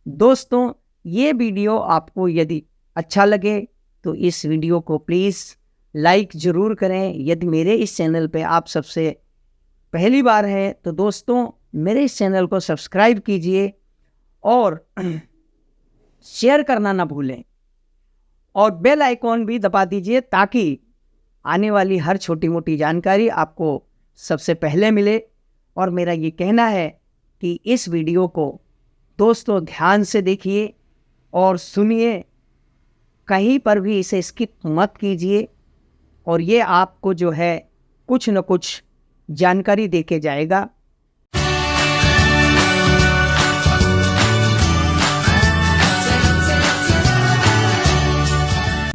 दोस्तों, ये वीडियो आपको यदि अच्छा लगे तो इस वीडियो को प्लीज़ लाइक ज़रूर करें। यदि मेरे इस चैनल पे आप सबसे पहली बार हैं तो दोस्तों मेरे इस चैनल को सब्सक्राइब कीजिए और शेयर करना ना भूलें और बेल आइकॉन भी दबा दीजिए ताकि आने वाली हर छोटी मोटी जानकारी आपको सबसे पहले मिले। और मेरा ये कहना है कि इस वीडियो को दोस्तों ध्यान से देखिए और सुनिए, कहीं पर भी इसे स्किप मत कीजिए और ये आपको जो है कुछ न कुछ जानकारी देके जाएगा।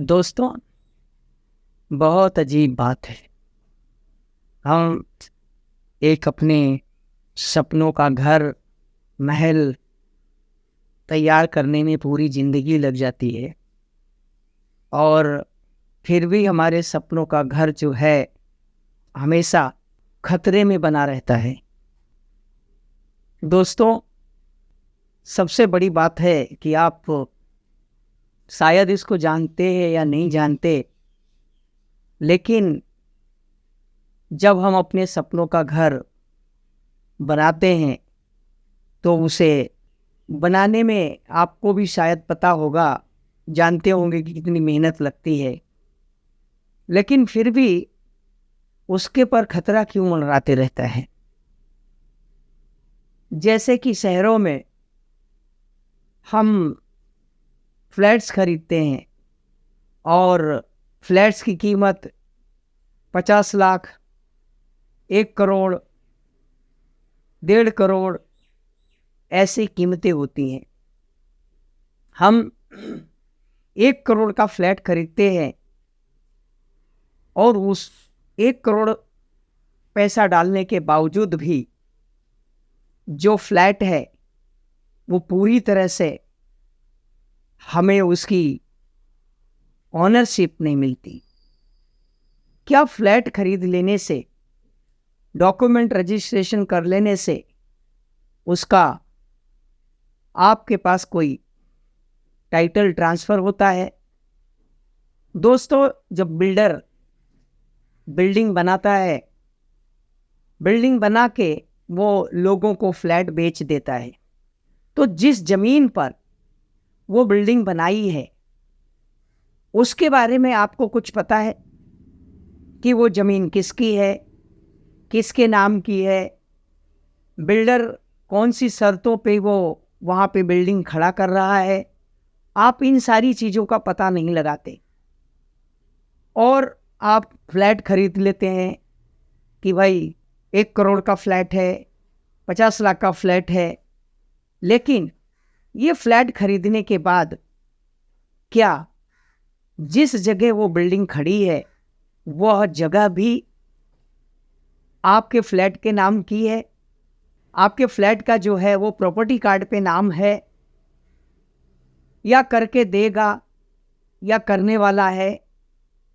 दोस्तों, बहुत अजीब बात है, हम एक अपने सपनों का घर महल तैयार करने में पूरी ज़िंदगी लग जाती है और फिर भी हमारे सपनों का घर जो है हमेशा खतरे में बना रहता है। दोस्तों, सबसे बड़ी बात है कि आप शायद इसको जानते हैं या नहीं जानते, लेकिन जब हम अपने सपनों का घर बनाते हैं तो उसे बनाने में आपको भी शायद पता होगा, जानते होंगे कि कितनी मेहनत लगती है, लेकिन फिर भी उसके पर खतरा क्यों मंडराते रहता है। जैसे कि शहरों में हम फ्लैट्स खरीदते हैं और फ्लैट्स की कीमत 50 लाख, 1 करोड़, 1.5 करोड़ ऐसी कीमतें होती हैं। हम 1 करोड़ का फ्लैट खरीदते हैं और उस 1 करोड़ पैसा डालने के बावजूद भी जो फ्लैट है वो पूरी तरह से हमें उसकी ऑनरशिप नहीं मिलती। क्या फ्लैट खरीद लेने से, डॉक्यूमेंट रजिस्ट्रेशन कर लेने से उसका आपके पास कोई टाइटल ट्रांसफ़र होता है? दोस्तों, जब बिल्डर बिल्डिंग बनाता है, बिल्डिंग बना के वो लोगों को फ्लैट बेच देता है, तो जिस ज़मीन पर वो बिल्डिंग बनाई है उसके बारे में आपको कुछ पता है कि वो ज़मीन किसकी है, किसके नाम की है, बिल्डर कौन सी शर्तों पे वो वहाँ पे बिल्डिंग खड़ा कर रहा है? आप इन सारी चीज़ों का पता नहीं लगाते और आप फ्लैट खरीद लेते हैं कि भाई 1 करोड़ का फ्लैट है, 50 लाख का फ्लैट है। लेकिन ये फ्लैट खरीदने के बाद क्या जिस जगह वो बिल्डिंग खड़ी है वह जगह भी आपके फ्लैट के नाम की है? आपके फ्लैट का जो है वो प्रॉपर्टी कार्ड पे नाम है या करके देगा या करने वाला है?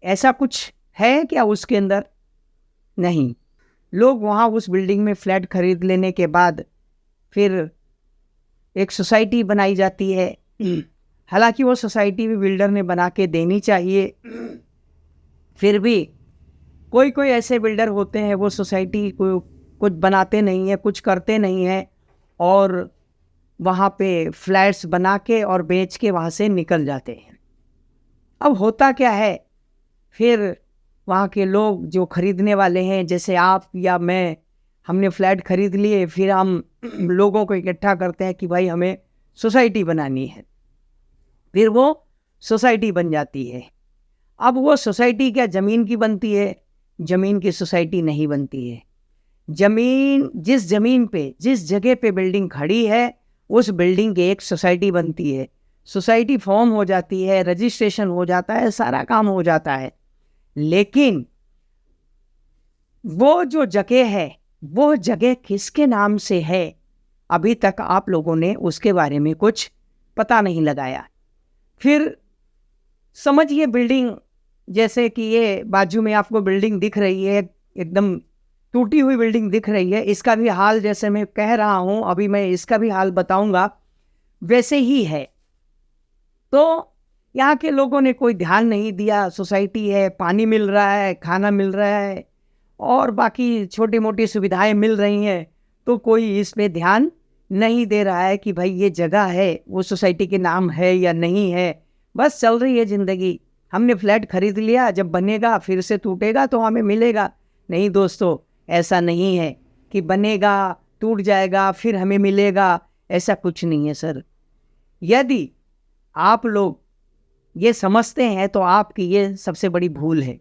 ऐसा कुछ है क्या उसके अंदर? नहीं। लोग वहाँ उस बिल्डिंग में फ्लैट खरीद लेने के बाद फिर एक सोसाइटी बनाई जाती है। हालांकि वो सोसाइटी भी बिल्डर ने बना के देनी चाहिए, फिर भी कोई कोई ऐसे बिल्डर होते हैं वो सोसाइटी को कुछ बनाते नहीं हैं, कुछ करते नहीं हैं और वहाँ पे फ्लैट्स बना के और बेच के वहाँ से निकल जाते हैं। अब होता क्या है, फिर वहाँ के लोग जो खरीदने वाले हैं, जैसे आप या मैं, हमने फ्लैट खरीद लिए, फिर हम लोगों को इकट्ठा करते हैं कि भाई हमें सोसाइटी बनानी है। फिर वो सोसाइटी बन जाती है। अब वो सोसाइटी क्या ज़मीन की बनती है? ज़मीन की सोसाइटी नहीं बनती है। जिस ज़मीन पे, जिस जगह पे बिल्डिंग खड़ी है उस बिल्डिंग की एक सोसाइटी बनती है। सोसाइटी फॉर्म हो जाती है, रजिस्ट्रेशन हो जाता है, सारा काम हो जाता है, लेकिन वो जो जगह है वो जगह किसके नाम से है अभी तक आप लोगों ने उसके बारे में कुछ पता नहीं लगाया। फिर समझिए बिल्डिंग, जैसे कि ये बाजू में आपको बिल्डिंग दिख रही है, एकदम टूटी हुई बिल्डिंग दिख रही है, इसका भी हाल जैसे मैं कह रहा हूँ अभी मैं इसका भी हाल बताऊंगा। वैसे ही है। तो यहाँ के लोगों ने कोई ध्यान नहीं दिया, सोसाइटी है, पानी मिल रहा है, खाना मिल रहा है और बाकी छोटी मोटी सुविधाएं मिल रही हैं, तो कोई इस पे ध्यान नहीं दे रहा है कि भाई ये जगह है वो सोसाइटी के नाम है या नहीं है। बस चल रही है ज़िंदगी। हमने फ्लैट खरीद लिया, जब बनेगा फिर से टूटेगा तो हमें मिलेगा। नहीं दोस्तों, ऐसा नहीं है कि बनेगा, टूट जाएगा, फिर हमें मिलेगा, ऐसा कुछ नहीं है सर। यदि आप लोग ये समझते हैं तो आपकी ये सबसे बड़ी भूल है।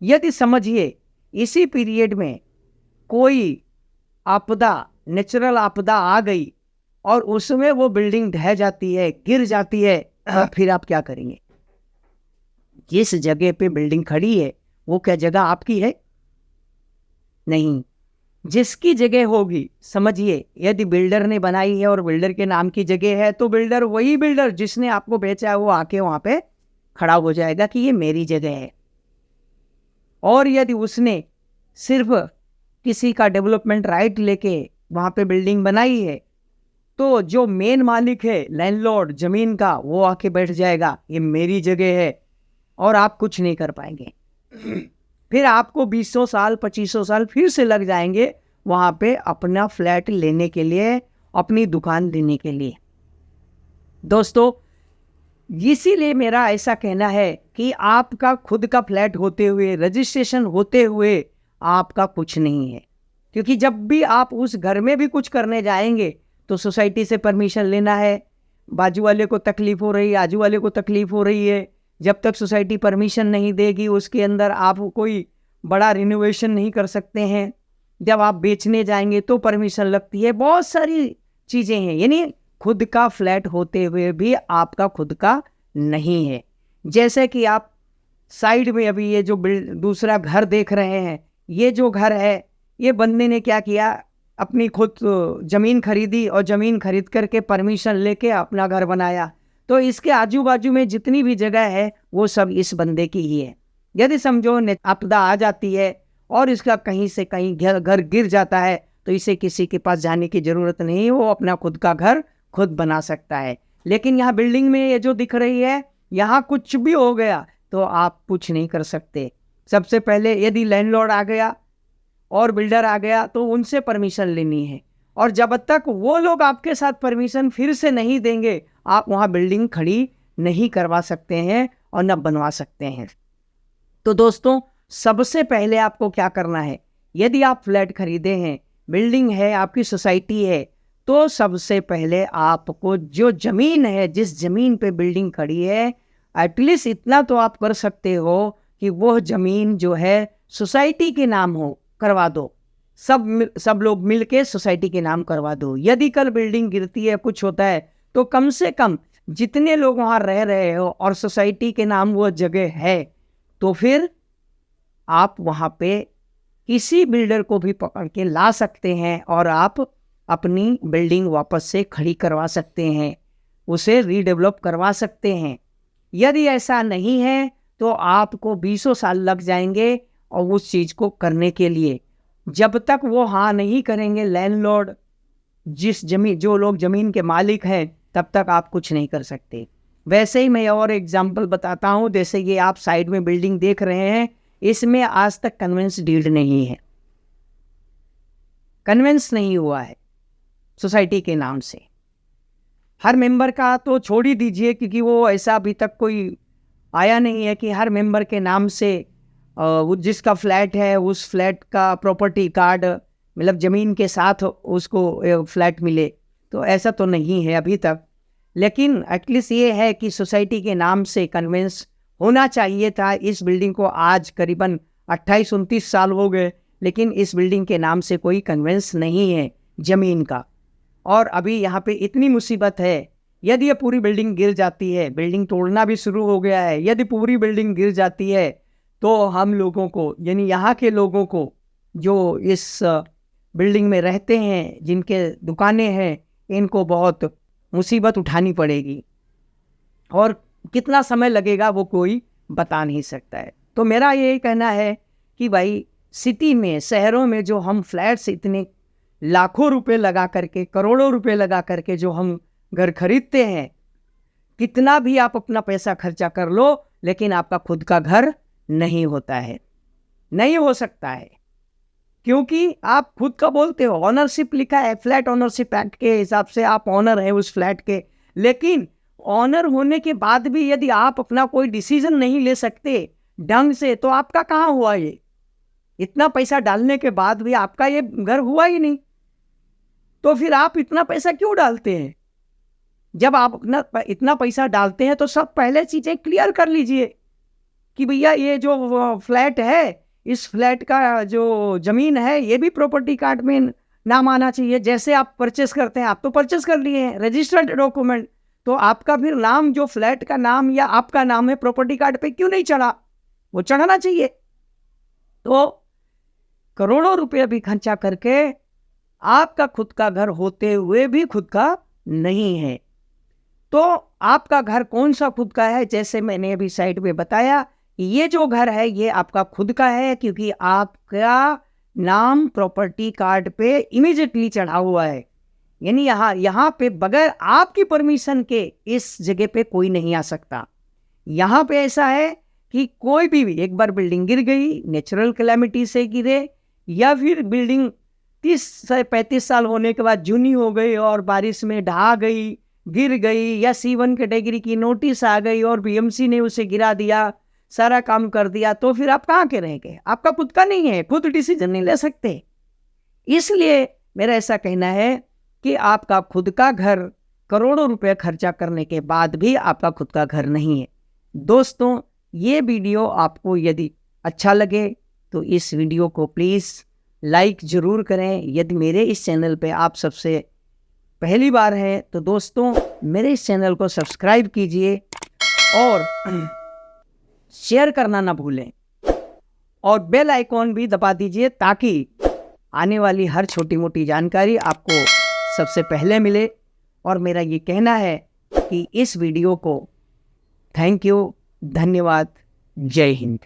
यदि समझिए इसी पीरियड में कोई आपदा, नेचुरल आपदा आ गई और उसमें वो बिल्डिंग ढह जाती है, गिर जाती है, फिर आप क्या करेंगे? जिस जगह पे बिल्डिंग खड़ी है वो क्या जगह आपकी है? नहीं। जिसकी जगह होगी, समझिए यदि बिल्डर ने बनाई है और बिल्डर के नाम की जगह है तो बिल्डर, वही बिल्डर जिसने आपको बेचा है, वो आके वहां पे खड़ा हो जाएगा कि ये मेरी जगह है। और यदि उसने सिर्फ किसी का डेवलपमेंट राइट लेके वहां पे बिल्डिंग बनाई है तो जो मेन मालिक है, लैंडलॉर्ड जमीन का, वो आके बैठ जाएगा ये मेरी जगह है और आप कुछ नहीं कर पाएंगे। फिर आपको 20 साल 25 साल फिर से लग जाएंगे वहां पे अपना फ्लैट लेने के लिए, अपनी दुकान देने के लिए। दोस्तों, इसीलिए मेरा ऐसा कहना है कि आपका खुद का फ्लैट होते हुए, रजिस्ट्रेशन होते हुए आपका कुछ नहीं है। क्योंकि जब भी आप उस घर में भी कुछ करने जाएंगे तो सोसाइटी से परमिशन लेना है। बाजू वाले को तकलीफ हो रही है, आजू वाले को तकलीफ हो रही है, जब तक सोसाइटी परमिशन नहीं देगी उसके अंदर आप कोई बड़ा रिनोवेशन नहीं कर सकते हैं। जब आप बेचने जाएंगे तो परमिशन लगती है, बहुत सारी चीज़ें हैं। यानी खुद का फ्लैट होते हुए भी आपका खुद का नहीं है। जैसे कि आप साइड में अभी ये जो दूसरा घर देख रहे हैं, ये जो घर है, ये बंदे ने क्या किया, अपनी खुद ज़मीन खरीदी और ज़मीन खरीद करके परमिशन लेके अपना घर बनाया। तो इसके आजू बाजू में जितनी भी जगह है वो सब इस बंदे की ही है। यदि समझो आपदा आ जाती है और इसका कहीं से कहीं घर गिर जाता है तो इसे किसी के पास जाने की ज़रूरत नहीं, वो अपना खुद का घर खुद बना सकता है। लेकिन यहाँ बिल्डिंग में ये जो दिख रही है, यहाँ कुछ भी हो गया तो आप कुछ नहीं कर सकते। सबसे पहले यदि लैंडलॉर्ड आ गया और बिल्डर आ गया तो उनसे परमिशन लेनी है, और जब तक वो लोग आपके साथ परमिशन फिर से नहीं देंगे आप वहाँ बिल्डिंग खड़ी नहीं करवा सकते हैं और न बनवा सकते हैं। तो दोस्तों, सबसे पहले आपको क्या करना है, यदि आप फ्लैट खरीदे हैं, बिल्डिंग है, आपकी सोसाइटी है, तो सबसे पहले आपको जो ज़मीन है, जिस ज़मीन पे बिल्डिंग खड़ी है, एटलीस्ट इतना तो आप कर सकते हो कि वो ज़मीन जो है सोसाइटी के नाम हो, करवा दो। सब लोग मिलके सोसाइटी के नाम करवा दो। यदि कल बिल्डिंग गिरती है, कुछ होता है, तो कम से कम जितने लोग वहाँ रह रहे हो और सोसाइटी के नाम वो जगह है, तो फिर आप वहाँ पे किसी बिल्डर को भी पकड़ के ला सकते हैं और आप अपनी बिल्डिंग वापस से खड़ी करवा सकते हैं, उसे रीडेवलप करवा सकते हैं। यदि ऐसा नहीं है तो आपको 20 साल लग जाएंगे और उस चीज़ को करने के लिए। जब तक वो हाँ नहीं करेंगे लैंडलॉर्ड, जो लोग ज़मीन के मालिक हैं, तब तक आप कुछ नहीं कर सकते। वैसे ही मैं और एग्जांपल बताता हूँ। जैसे ये आप साइड में बिल्डिंग देख रहे हैं, इसमें आज तक कन्वेंस डीड नहीं है, कन्वेंस नहीं हुआ है सोसाइटी के नाम से। हर मेंबर का तो छोड़ ही दीजिए, क्योंकि वो ऐसा अभी तक कोई आया नहीं है कि हर मेंबर के नाम से वो जिसका फ्लैट है उस फ्लैट का प्रॉपर्टी कार्ड, मतलब ज़मीन के साथ उसको फ्लैट मिले। तो ऐसा तो नहीं है अभी तक, लेकिन एटलीस्ट ये है कि सोसाइटी के नाम से कन्वेंस होना चाहिए था। इस बिल्डिंग को आज करीबन 28-29 साल हो गए, लेकिन इस बिल्डिंग के नाम से कोई कन्वेंस नहीं है ज़मीन का। और अभी यहाँ पे इतनी मुसीबत है, यदि ये पूरी बिल्डिंग गिर जाती है, बिल्डिंग तोड़ना भी शुरू हो गया है, यदि पूरी बिल्डिंग गिर जाती है तो हम लोगों को, यानी यहाँ के लोगों को जो इस बिल्डिंग में रहते हैं, जिनके दुकानें हैं, इनको बहुत मुसीबत उठानी पड़ेगी और कितना समय लगेगा वो कोई बता नहीं सकता है। तो मेरा ये कहना है कि भाई सिटी में, शहरों में जो हम फ्लैट्स इतने लाखों रुपए लगा करके, करोड़ों रुपए लगा करके जो हम घर खरीदते हैं, कितना भी आप अपना पैसा खर्चा कर लो, लेकिन आपका खुद का घर नहीं होता है, नहीं हो सकता है, क्योंकि आप खुद का बोलते हो, ऑनरशिप लिखा है, फ्लैट ऑनरशिप एक्ट के हिसाब से आप ऑनर है उस फ्लैट के, लेकिन ऑनर होने के बाद भी यदि आप अपना कोई डिसीजन नहीं ले सकते ढंग से, तो आपका कहाँ हुआ ये? इतना पैसा डालने के बाद भी आपका ये घर हुआ ही नहीं, तो फिर आप इतना पैसा क्यों डालते हैं? जब आप अपना इतना पैसा डालते हैं तो सब पहले चीजें क्लियर कर लीजिए कि भैया ये जो फ्लैट है, इस फ्लैट का जो जमीन है ये भी प्रॉपर्टी कार्ड में नाम आना चाहिए। जैसे आप परचेस करते हैं, आप तो परचेस कर लिए हैं, रजिस्टर्ड डॉक्यूमेंट, तो आपका फिर नाम, जो फ्लैट का नाम या आपका नाम है, प्रॉपर्टी कार्ड पे क्यों नहीं चढ़ा? वो चढ़ाना चाहिए। तो करोड़ों रुपए भी खर्चा करके आपका खुद का घर होते हुए भी खुद का नहीं है, तो आपका घर कौन सा खुद का है? जैसे मैंने अभी साइड में बताया, ये जो घर है ये आपका खुद का है, क्योंकि आपका नाम प्रॉपर्टी कार्ड पे इमीडिएटली चढ़ा हुआ है। यानी यहाँ पे बगैर आपकी परमिशन के इस जगह पे कोई नहीं आ सकता। यहाँ पे ऐसा है कि कोई भी एक बार बिल्डिंग गिर गई, नेचुरल कैलेमिटी से गिरे, या फिर बिल्डिंग 30 से 35 साल होने के बाद जूनी हो गई और बारिश में ढहा गई, गिर गई, या C1 कैटेगरी की नोटिस आ गई और BMC ने उसे गिरा दिया, सारा काम कर दिया, तो फिर आप कहाँ के रह गए? आपका खुद का नहीं है, खुद डिसीजन नहीं ले सकते। इसलिए मेरा ऐसा कहना है कि आपका खुद का घर करोड़ों रुपए खर्चा करने के बाद भी आपका खुद का घर नहीं है। दोस्तों, ये वीडियो आपको यदि अच्छा लगे तो इस वीडियो को प्लीज़ लाइक ज़रूर करें। यदि मेरे इस चैनल पे आप सबसे पहली बार है तो दोस्तों मेरे इस चैनल को सब्सक्राइब कीजिए और शेयर करना ना भूलें, और बेल आइकॉन भी दबा दीजिए ताकि आने वाली हर छोटी मोटी जानकारी आपको सबसे पहले मिले। और मेरा ये कहना है कि इस वीडियो को थैंक यू, धन्यवाद, जय हिंद।